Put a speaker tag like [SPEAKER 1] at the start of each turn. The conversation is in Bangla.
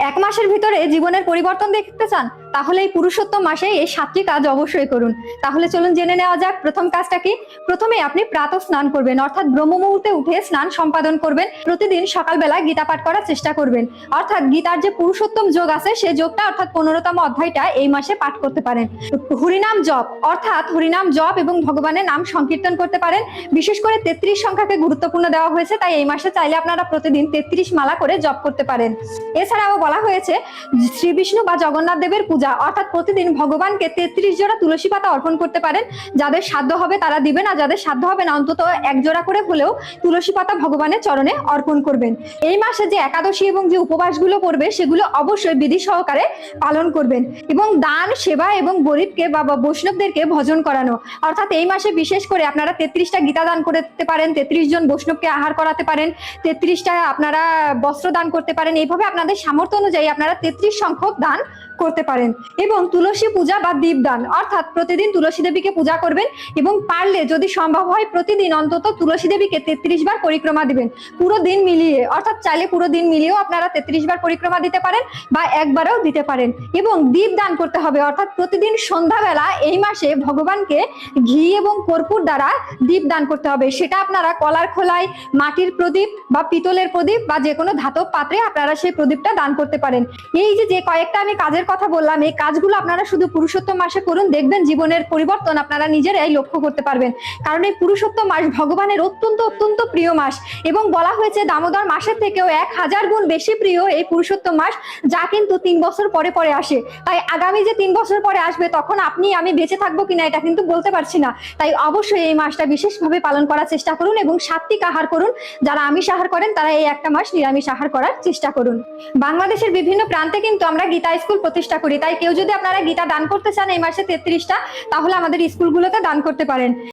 [SPEAKER 1] এক মাসের ভিতরে জীবনের পরিবর্তন দেখতে চান? তাহলে এই পুরুষোত্তম মাসে এই 7টি কাজ অবশ্যই করুন। তাহলে চলুন জেনে নেওয়া যাক প্রথম কাজটা কি। প্রথমে আপনি প্রাতঃ স্নান করবেন, অর্থাৎ ব্রহ্ম মুহূর্তে উঠে স্নান সম্পাদন করবেন। প্রতিদিন সকালবেলা গীতা পাঠ করার চেষ্টা করবেন, অর্থাৎ গীতার যে পুরুষোত্তম যোগ আছে সেই যোগটা অর্থাৎ 15তম অধ্যায়টা এই মাসে পাঠ করতে পারেন। হরিনাম জপ, অর্থাৎ হরিনাম জপ এবং ভগবানের নাম সংকীর্তন করতে পারেন। বিশেষ করে 33 সংখ্যাকে গুরুত্বপূর্ণ দেওয়া হয়েছে, তাই এই মাসে চাইলে আপনারা প্রতিদিন 33 মালা করে জপ করতে পারেন। এছাড়াও বলা হয়েছে শ্রী বিষ্ণু বা জগন্নাথ দেবের পূজা, অর্থাৎ প্রতিদিন ভগবানকে 33 জোড়া তুলসী পাতা অর্পণ করতে পারেন। যাদের সাধ্য হবে তারা দিবেন, আর যাদের সাধ্য হবে না অন্তত 1 জোড়া করে হলেও তুলসী পাতা ভগবানের চরণে অর্পণ করবেন। এই মাসে যে একাদশী এবং যে উপবাসগুলো পড়বে সেগুলো অবশ্যই বিধি সহকারে পালন করবেন, এবং দান, সেবা এবং গরিবকে বা বৈষ্ণবদেরকে ভজন করানো, অর্থাৎ এই মাসে বিশেষ করে আপনারা 33টা গীতা দান করতে পারেন, 33 জন বৈষ্ণবকে আহার করাতে পারেন, 33টা আপনারা বস্ত্র দান করতে পারেন। এইভাবে আপনাদের সামর্থ্য অনুযায়ী আপনারা 33 সংখ্যক দান করতে পারেন। এবং তুলসী পূজা বা দীপদান, অর্থাৎ প্রতিদিন তুলসী দেবীকে পূজা করবেন, এবং পারলে যদি সম্ভব হয় প্রতিদিন অন্তত তুলসী দেবীকে 33 বার পরিক্রমা দিবেন, পুরো দিন মিলিয়ে। অর্থাৎ চাইলে পুরো দিন মিলিয়েও আপনারা 33 বার পরিক্রমা দিতে পারেন বা একবারও দিতে পারেন। এবং দীপ দান করতে হবে, অর্থাৎ প্রতিদিন সন্ধ্যাবেলা এই মাসে ভগবানকে ঘি এবং কর্পূর দ্বারা দীপ দান করতে হবে। সেটা আপনারা কলার খোলায়, মাটির প্রদীপ বা পিতলের প্রদীপ বা যে কোনো ধাতব পাত্রে আপনারা সেই প্রদীপটা দান করতে পারেন। এই যে কয়েকটা আমি কাজের কথা বললাম, এই কাজগুলো আপনারা শুধু পুরুষোত্তম মাসে করুন, দেখবেন জীবনের পরিবর্তন আপনারা নিজেরাই লক্ষ্য করতে পারবেন। কারণ এই পুরুষোত্তম মাস ভগবানের অত্যন্ত অত্যন্ত প্রিয় মাস, এবং বলা হয়েছে দামোদর মাসের থেকেও 1000 গুণ বেশি প্রিয় এই পুরুষোত্তম মাস, যা কিন্তু 3 বছর পরে পরে আসে। তাই আগামী যে 3 বছর পরে আসবে তখন আপনি আমি বেঁচে থাকবো কিনা এটা কিন্তু বলতে পারছি না। তাই অবশ্যই এই মাসটা বিশেষভাবে পালন করার চেষ্টা করুন এবং সাত্বিক আহার করুন। যারা আমিষ আহার করেন তারা এই একটা মাস নিরামিষ আহার করার চেষ্টা করুন। বাংলাদেশের বিভিন্ন প্রান্তে কিন্তু আমরা গীতা স্কুল প্রতিষ্ঠা করি, তাই কেউ যদি আপনারা গীতা দান করতে চান এই মাসে 33টা, তাহলে আমাদের স্কুলগুলোতে দান করতে পারেন।